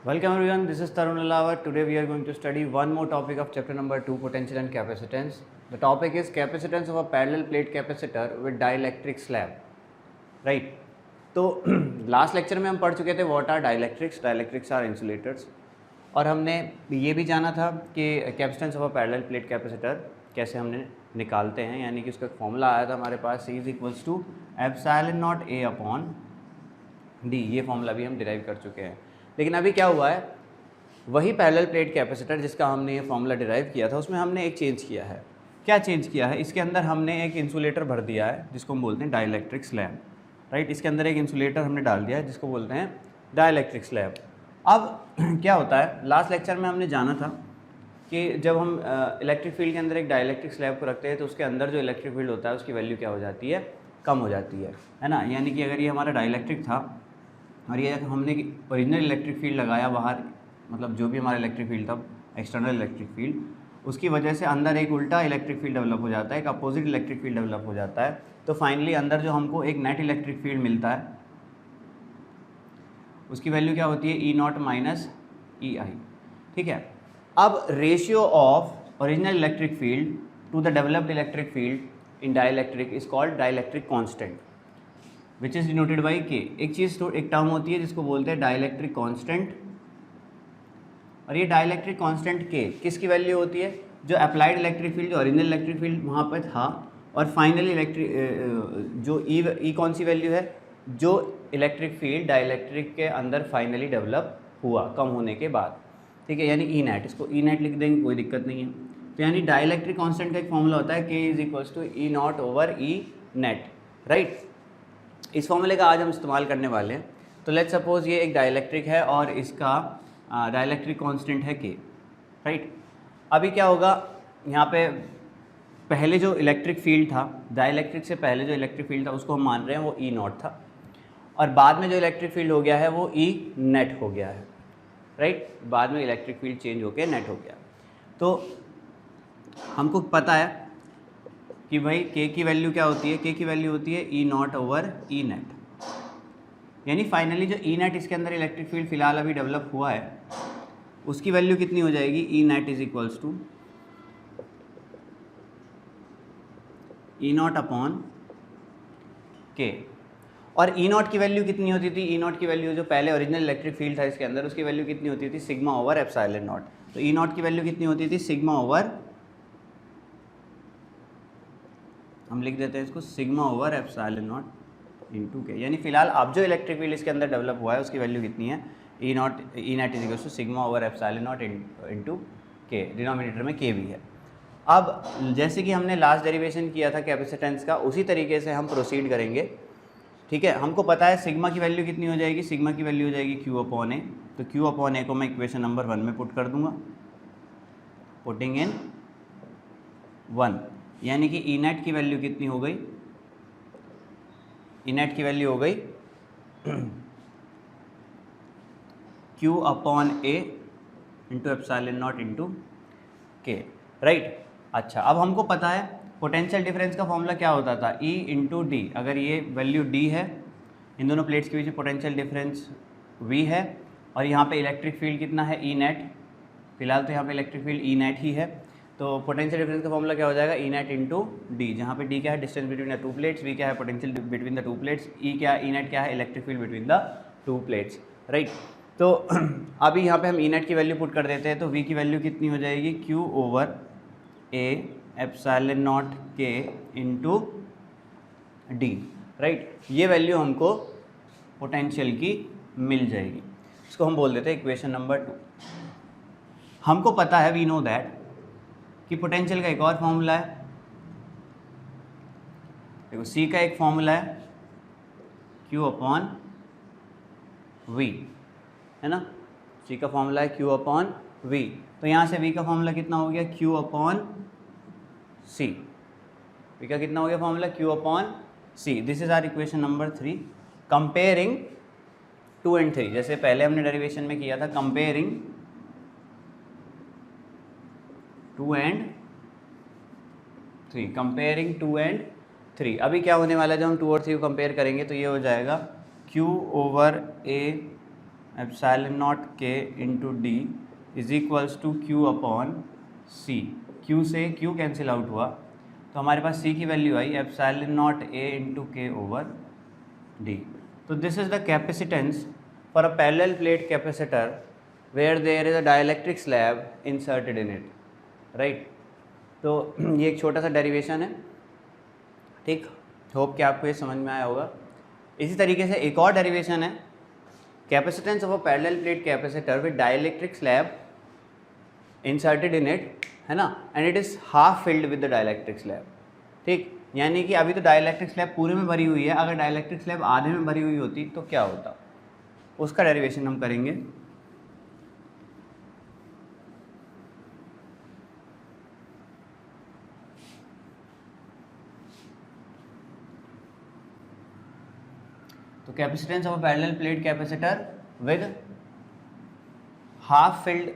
Welcome everyone, this is Tarun Alawat. Today we are going to study one more topic of chapter number 2, potential and capacitance. The topic is capacitance of a parallel plate capacitor with dielectric slab. Right? तो last lecture में हम पढ़ चुके थे what are dielectrics, dielectrics are insulators, और हमने ये भी जाना था कि capacitance of a parallel plate capacitor कैसे हमने निकालते हैं, यानी कि उसका फॉर्मूला आया था हमारे पास C is equals to epsilon naught A upon D। ये फॉर्मूला भी हम डिराइव कर चुके हैं। लेकिन अभी क्या हुआ है, वही पैरेलल प्लेट कैपेसिटर जिसका हमने ये फॉर्मूला डिराइव किया था उसमें हमने एक चेंज किया है। क्या चेंज किया है? इसके अंदर हमने एक इंसुलेटर भर दिया है जिसको हम बोलते हैं डाइलेक्ट्रिक स्लैब। राइट, इसके अंदर एक इंसुलेटर हमने डाल दिया है जिसको बोलते हैं डाइलेक्ट्रिक स्लैब। अब क्या होता है, लास्ट लेक्चर में हमने जाना था कि जब हम इलेक्ट्रिक फील्ड के अंदर एक डाइलेक्ट्रिक स्लैब को रखते हैं तो उसके अंदर जो इलेक्ट्रिक फील्ड होता है उसकी वैल्यू क्या हो जाती है, कम हो जाती है ना। यानी कि अगर ये हमारा डाइलेक्ट्रिक था और ये हमने ओरिजिनल इलेक्ट्रिक फील्ड लगाया बाहर, मतलब जो भी हमारा इलेक्ट्रिक फील्ड था, एक्सटर्नल इलेक्ट्रिक फील्ड, उसकी वजह से अंदर एक उल्टा इलेक्ट्रिक फील्ड डेवलप हो जाता है, एक अपोजिट इलेक्ट्रिक फील्ड डेवलप हो जाता है। तो फाइनली अंदर जो हमको एक नेट इलेक्ट्रिक फील्ड मिलता है उसकी वैल्यू क्या होती है, ई नॉट माइनस ई आई। ठीक है, अब ratio of original electric field to the developed electric field in dielectric is called dielectric constant which is denoted by K. एक चीज़, एक टर्म होती है जिसको बोलते हैं डाइलेक्ट्रिक कांस्टेंट, और ये डाइलेक्ट्रिक कांस्टेंट के किसकी वैल्यू होती है, जो अप्लाइड इलेक्ट्रिक फील्ड, जो ओरिजिनल इलेक्ट्रिक फील्ड वहाँ पर था, और फाइनली इलेक्ट्रिक जो ई कौन सी वैल्यू है, जो इलेक्ट्रिक फील्ड डाइलेक्ट्रिक के अंदर फाइनली डेवलप हुआ कम होने के बाद। ठीक है, यानी ई नेट, इसको ई नेट लिख देंगे, कोई दिक्कत नहीं है। तो यानी डाइलेक्ट्रिक कांस्टेंट का एक फॉर्मूला होता है K is equals to E naught over E net. Right, इस फॉर्मूले का आज हम इस्तेमाल करने वाले हैं। तो लेट्स सपोज ये एक डाइलेक्ट्रिक है और इसका डाइलेक्ट्रिक कांस्टेंट है के। राइट, अभी क्या होगा, यहाँ पे पहले जो इलेक्ट्रिक फील्ड था, डाइलेक्ट्रिक से पहले जो इलेक्ट्रिक फील्ड था उसको हम मान रहे हैं वो ई नॉट था, और बाद में जो इलेक्ट्रिक फील्ड हो गया है वो ई नेट हो गया है। राइट, बाद में इलेक्ट्रिक फील्ड चेंज होकर नेट हो गया। तो हमको पता है कि भाई के की वैल्यू क्या होती है, के की वैल्यू होती है ई नॉट ओवर ई नेट। यानी फाइनली जो ई नेट इसके अंदर इलेक्ट्रिक फील्ड फिलहाल अभी डेवलप हुआ है उसकी वैल्यू कितनी हो जाएगी, E net is equals to E naught upon K. और ई नॉट की वैल्यू कितनी होती थी, ई नॉट की वैल्यू जो पहले ओरिजिनल इलेक्ट्रिक फील्ड था इसके अंदर उसकी वैल्यू कितनी होती थी, सिग्मा ओवर एप्सिलॉन नॉट। तो ई नॉट की वैल्यू कितनी होती थी, सिग्मा ओवर, हम लिख देते हैं इसको sigma over epsilon naught into के। यानी फिलहाल अब जो इलेक्ट्रिक फील्ड इसके अंदर डेवलप हुआ है उसकी वैल्यू कितनी है, E net is equals to sigma over epsilon naught into K, denominator में के भी है। अब जैसे कि हमने लास्ट डेरिवेशन किया था कैपेसिटेंस का, उसी तरीके से हम प्रोसीड करेंगे। ठीक है, हमको पता है सिग्मा की वैल्यू कितनी हो जाएगी, सिग्मा की वैल्यू हो जाएगी क्यू अपॉन ए। तो क्यू अपॉन ए को मैं इक्वेशन नंबर 1 में पुट कर दूंगा, पुटिंग इन 1, यानी कि ई नेट की वैल्यू कितनी हो गई, ई नेट की वैल्यू हो गई क्यू अपॉन ए इंटू एप्सिलॉन नॉट इंटू के। राइट, अच्छा अब हमको पता है पोटेंशियल डिफरेंस का फॉर्मूला क्या होता था, ई इंटू डी। अगर ये वैल्यू डी है, इन दोनों प्लेट्स के बीच पोटेंशियल डिफरेंस वी है, और यहाँ पे इलेक्ट्रिक फील्ड कितना है, ई नेट। फिलहाल तो यहाँ पे इलेक्ट्रिक फील्ड ई नेट ही है, तो पोटेंशियल डिफरेंस का फॉर्मूला क्या हो जाएगा, ई नेट इंटू डी, जहाँ पे डी क्या है, distance between the two plates, V क्या है, potential between the two plates, E क्या, ई नेट क्या है, electric field between the two plates. Right, तो अभी यहाँ पे हम ई नेट की वैल्यू पुट कर देते हैं, तो वी की वैल्यू कितनी हो जाएगी, क्यू ओवर ए epsilon naught K into D. Right, ये वैल्यू हमको पोटेंशियल की मिल जाएगी, इसको हम बोल देते हैं इक्वेशन नंबर 2। हमको पता है, वी नो दैट, कि पोटेंशियल का एक और फॉर्मूला है। देखो सी का एक फॉर्मूला है क्यू अपॉन वी, है ना, सी का फॉर्मूला है क्यू अपॉन वी। तो यहाँ से वी का फॉर्मूला कितना हो गया, क्यू अपॉन सी। वी का कितना हो गया formula, Q upon C. This is our equation number 3। Comparing 2 and 3, जैसे पहले हमने डेरिवेशन में किया था, कंपेयरिंग 2 and 3, कंपेयरिंग 2 and 3। अभी क्या होने वाला है, जब हम 2 और 3 को कंपेयर करेंगे तो ये हो जाएगा Q over A epsilon naught K into D is equals to Q upon C. Q से क्यू कैंसिल आउट हुआ तो हमारे पास सी की वैल्यू आई epsilon naught A into K over D. तो this is the capacitance for a parallel plate capacitor where there is a dielectric slab inserted in it, right. तो ये एक छोटा सा डेरिवेशन है, ठीक। होप कि आपको ये समझ में आया होगा। इसी तरीके से एक और डेरिवेशन है, capacitance of a parallel plate capacitor with dielectric slab inserted in it, है ना, and it is half filled with the dielectric slab, ठीक। यानी कि अभी तो डाइलेक्ट्रिक स्लैब पूरे में भरी हुई है, अगर डाइलेक्ट्रिक स्लैब आधे में भरी हुई होती तो क्या होता, उसका डेरिवेशन हम करेंगे। तो capacitance of a parallel plate capacitor with half filled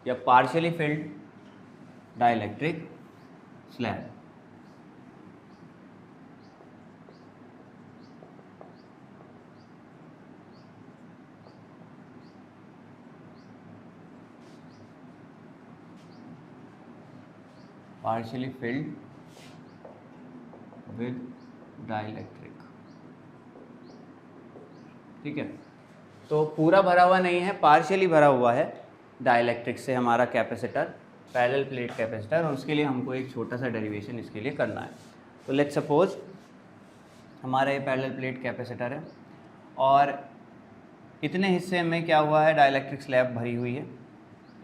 या partially filled dielectric slab. Partially filled with dielectric, ठीक है। तो पूरा भरा हुआ नहीं है, पार्शियली भरा हुआ है डाइलेक्ट्रिक से हमारा कैपेसिटर, पैरेलल प्लेट कैपेसिटर, और उसके लिए हमको एक छोटा सा डेरिवेशन इसके लिए करना है। तो लेट्स सपोज हमारा ये पैरेलल प्लेट कैपेसिटर है और इतने हिस्से में क्या हुआ है, डाइलेक्ट्रिक स्लैब भरी हुई है,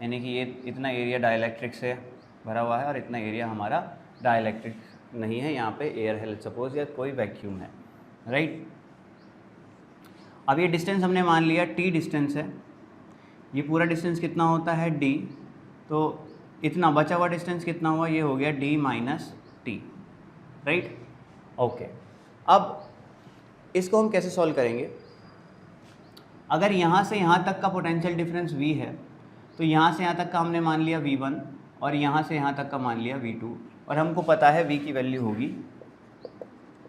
यानी कि ये इतना एरिया डाइलेक्ट्रिक से भरा हुआ है और इतना एरिया हमारा डाइलेक्ट्रिक नहीं है, यहाँ पे एयर है लेट्स सपोज, या कोई वैक्यूम है, राइट। अब ये डिस्टेंस हमने मान लिया t डिस्टेंस है, ये पूरा डिस्टेंस कितना होता है d, तो इतना बचा हुआ डिस्टेंस कितना हुआ, ये हो गया d minus T, right, okay. अब इसको हम कैसे सॉल्व करेंगे, अगर यहाँ से यहाँ तक का पोटेंशियल डिफरेंस v है तो यहाँ से यहाँ तक का हमने मान लिया v1 और यहाँ से यहाँ तक का मान लिया v2, और हमको पता है v की वैल्यू होगी,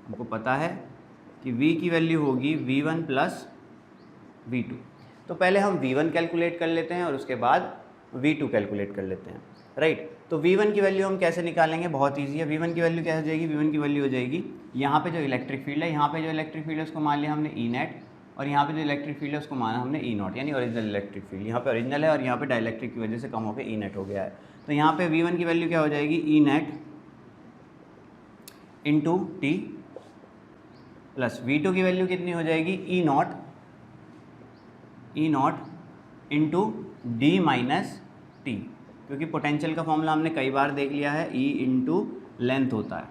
हमको पता है कि v की वैल्यू होगी v1 प्लस v2। तो पहले हम v1 कैलकुलेट कर लेते हैं और उसके बाद v2 कैलकुलेट कर लेते हैं, राइट। तो v1 की वैल्यू हम कैसे निकालेंगे, बहुत ईजी है। v1 की वैल्यू क्या हो जाएगी, v1 की वैल्यू हो जाएगी यहाँ पे जो इलेक्ट्रिक फील्ड है, यहाँ पे जो इलेक्ट्रिक फील्ड है उसको मान लिया हमने ई नेट, और यहाँ पे जो इलेक्ट्रिक फील्ड है उसको माना हमने ई नॉट, यानी ओरिजिनल इलेक्ट्रिक फील्ड। यहाँ पे ओरिजिनल है और यहाँ पे डाइलेक्ट्रिक की वजह से कम होकर ई नेट हो गया है। तो यहाँ पे v1 की वैल्यू क्या हो जाएगी, E net into T, plus v2 की वैल्यू कितनी हो जाएगी, E naught into D minus T, क्योंकि पोटेंशियल का फॉर्मूला हमने कई बार देख लिया है, ई इंटू लेंथ होता है,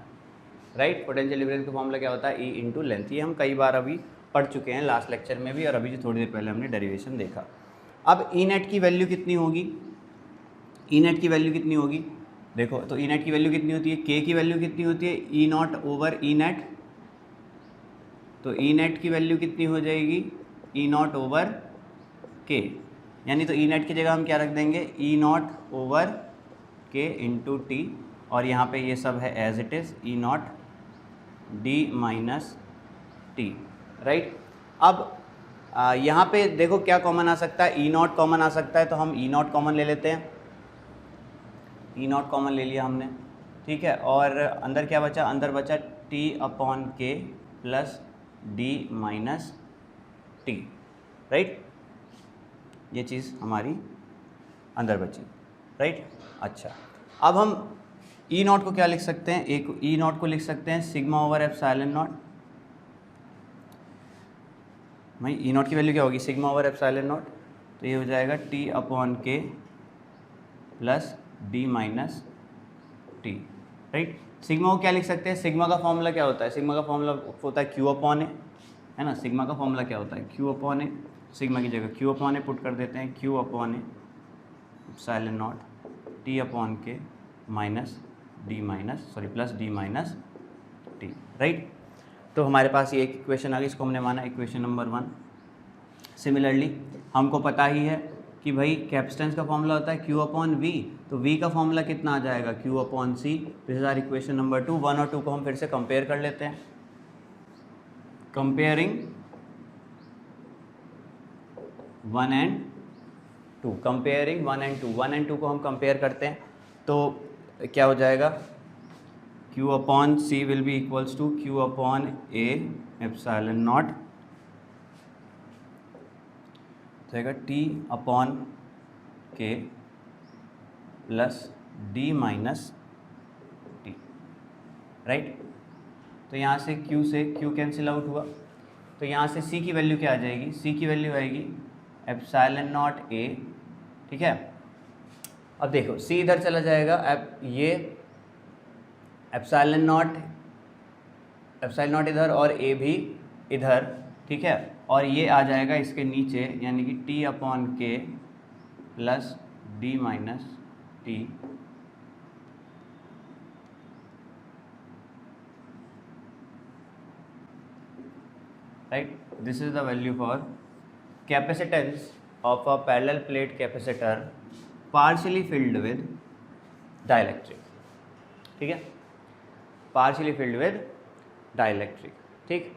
राइट। पोटेंशियल डिफरेंस का फॉर्मूला क्या होता है, ई इंटू लेंथ। ये हम कई बार अभी पढ़ चुके हैं लास्ट लेक्चर में भी, और अभी जो थोड़ी देर पहले हमने डेरिवेशन देखा। अब ई नेट की वैल्यू कितनी होगी, ई नेट की वैल्यू कितनी होगी, देखो तो ई नेट की वैल्यू कितनी होती है, के की वैल्यू कितनी होती है, ई नॉट ओवर ई नेट। तो ई नेट की वैल्यू कितनी हो जाएगी, ई नॉट ओवर के, यानी तो ई नेट की जगह हम क्या रख देंगे, E naught over K into T, और यहाँ पे ये सब है as it is, E naught D minus T, right. अब यहाँ पे देखो क्या कॉमन आ सकता है, ई नॉट कॉमन आ सकता है, तो हम ई नॉट कॉमन ले लेते हैं, ई नॉट कॉमन ले लिया हमने, ठीक है। और अंदर क्या बचा, अंदर बचा टी अपॉन के plus D minus T, right. ये चीज़ हमारी अंदर बची, राइट। अच्छा, अब हम ई नॉट को क्या लिख सकते हैं, एक ई नॉट को लिख सकते हैं सिग्मा ओवर एप्सिलॉन नॉट। भाई ई नॉट की वैल्यू क्या होगी, सिग्मा ओवर एप्सिलॉन नॉट, तो ये हो जाएगा टी अपॉन के plus D minus T, right. Sigma को क्या लिख सकते हैं, सिग्मा का फॉर्मूला क्या होता है, सिग्मा का फॉर्मूला होता है क्यू अपॉन ए, है ना। सिग्मा का फॉर्मूला क्या होता है, क्यू अपॉन ए, सिग्मा की जगह क्यू अपॉन ए पुट कर देते हैं, Q upon A epsilon naught T upon K minus D minus sorry plus D minus T, right. तो हमारे पास ये एक इक्वेशन आ गई, इसको हमने माना इक्वेशन नंबर 1। सिमिलरली हमको पता ही है कि भाई कैपेसिटेंस का फॉर्मूला होता है क्यू अपॉन वी, तो वी का फॉर्मूला कितना आ जाएगा, Q upon C. This is our equation number 2। 1 और 2 को हम फिर से कंपेयर कर लेते हैं, comparing 1 and 2, comparing 1 and 2, 1 and 2 को हम कंपेयर करते हैं तो क्या हो जाएगा, Q upon C will be equals to Q upon A epsilon naught जाएगा T upon K plus D minus T, right. तो यहाँ से Q कैंसिल आउट हुआ, तो यहाँ से C की वैल्यू क्या आ जाएगी, C की वैल्यू आएगी एप्सिलॉन नॉट A, ठीक है। अब देखो C इधर चला जाएगा, अब ये एप्सिलॉन नॉट इधर और A भी इधर, ठीक है, और ये आ जाएगा इसके नीचे, यानी कि T upon K plus D minus T, right, this is the value for capacitance of a parallel plate capacitor partially filled with dielectric, ठीक है, partially filled with dielectric, ठीक।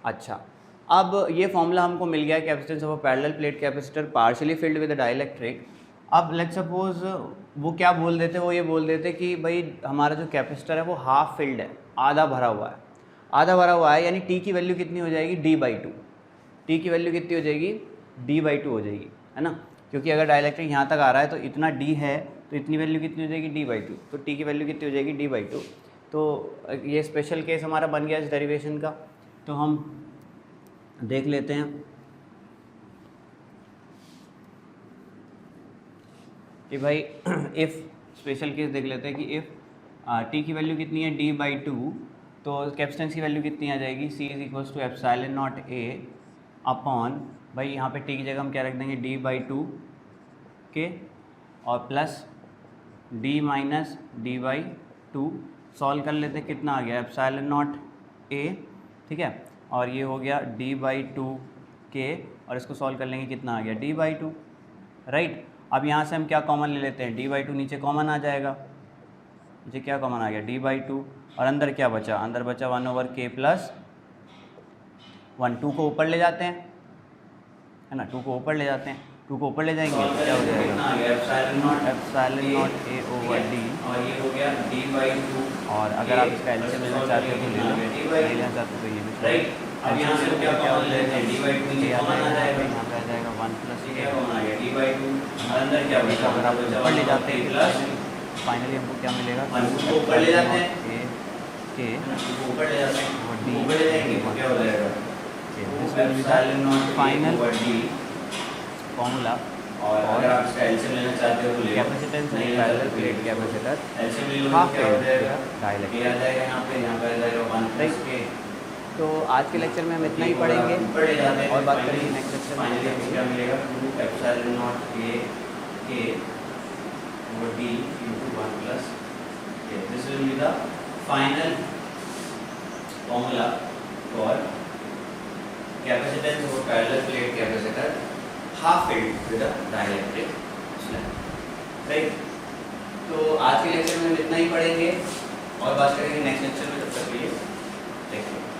अच्छा, अब ये फॉर्मूला हमको मिल गया capacitance of a parallel plate capacitor partially filled with dielectric. अब let's suppose वो क्या बोल देते, वो ये बोल देते कि भाई हमारा जो कैपेसिटर है वो हाफ फिल्ड है, आधा भरा हुआ है, आधा भरा हुआ है, यानी टी की वैल्यू कितनी हो जाएगी, D/2। टी की वैल्यू कितनी हो जाएगी, D/2 हो जाएगी, है ना, क्योंकि अगर डाइलेक्ट्रिक यहाँ तक आ रहा है तो इतना D है, तो इतनी वैल्यू कितनी हो जाएगी, D/2। तो टी की वैल्यू कितनी हो जाएगी, D/2। तो ये स्पेशल केस हमारा बन गया इस डेरिवेशन का। तो हम देख लेते हैं कि भाई इफ़ स्पेशल केस देख लेते हैं कि इफ़ टी की वैल्यू कितनी है, D/2, तो कैपेसिटेंस की वैल्यू कितनी आ जाएगी, C is equals to epsilon naught A upon, भाई यहाँ पे टी की जगह हम क्या रख देंगे, D/2 के, और plus D minus D/2। Solve कर लेते हैं, कितना आ गया, एप्सिलॉन नॉट A, ठीक है, और ये हो गया D/2 के, और इसको सॉल्व कर लेंगे, कितना आ गया, D/2, राइट। अब यहाँ से हम क्या कॉमन ले लेते हैं, D/2 नीचे कॉमन आ जाएगा, नीचे क्या कॉमन आ गया, D/2, और अंदर क्या बचा, अंदर बचा 1/k प्लस 1। 2 को ऊपर ले जाते हैं, है ना, 2 को ऊपर ले जाते हैं, 2 को ऊपर ले जाएंगे, क्या हो जाएगा, एप्सिलॉन नॉट A/D, और ये हो गया D/2। और अगर आप इसका एलसीएम लेना चाहते हो तो ले लो, नहीं लेना चाहते तो ये भी, राइट। अब यहाँ से क्या हो जाएगा, D/2 नीचे कॉमन आ जाएगा, यहाँ पे आ जाएगा 1 प्लस क्या कॉमन आ गया, D/2, और अंदर क्या बचा, अगर आप ऊपर ले जाते हैं प्लस, फाइनली हमको क्या मिलेगा, 1 को ऊपर ले जाते हैं, के ऊपर ले जाते हैं, और D ऊपर ले जाएंगे तो क्या हो जाएगा, एप्सिलॉन नॉट फाइनल फॉर्मूला। और अगर आप इसका एलसीएम लेना चाहते हो तो ले, कैपेसिटेंस है पैरेलल प्लेट कैपेसिटर, एलसीएम ले लो तो क्या हो जाएगा, डाइलेक्ट्रिक आ जाएगा, यहाँ पे आ जाएगा 1 प्लस k। तो आज के लेक्चर में हम इतना ही पढ़ेंगे, और बात करेंगे नेक्स्ट लेक्चर में, क्या मिलेगा, 2 epsilon not k over D into 1 plus k। This will be the final formula for capacitance of a parallel plate capacitor half filled with a dielectric slab, right। तो आज के लेक्चर में हम इतना ही पढ़ेंगे, और बात करेंगे नेक्स्ट लेक्चर में, तब तक के लिए देखते हैं।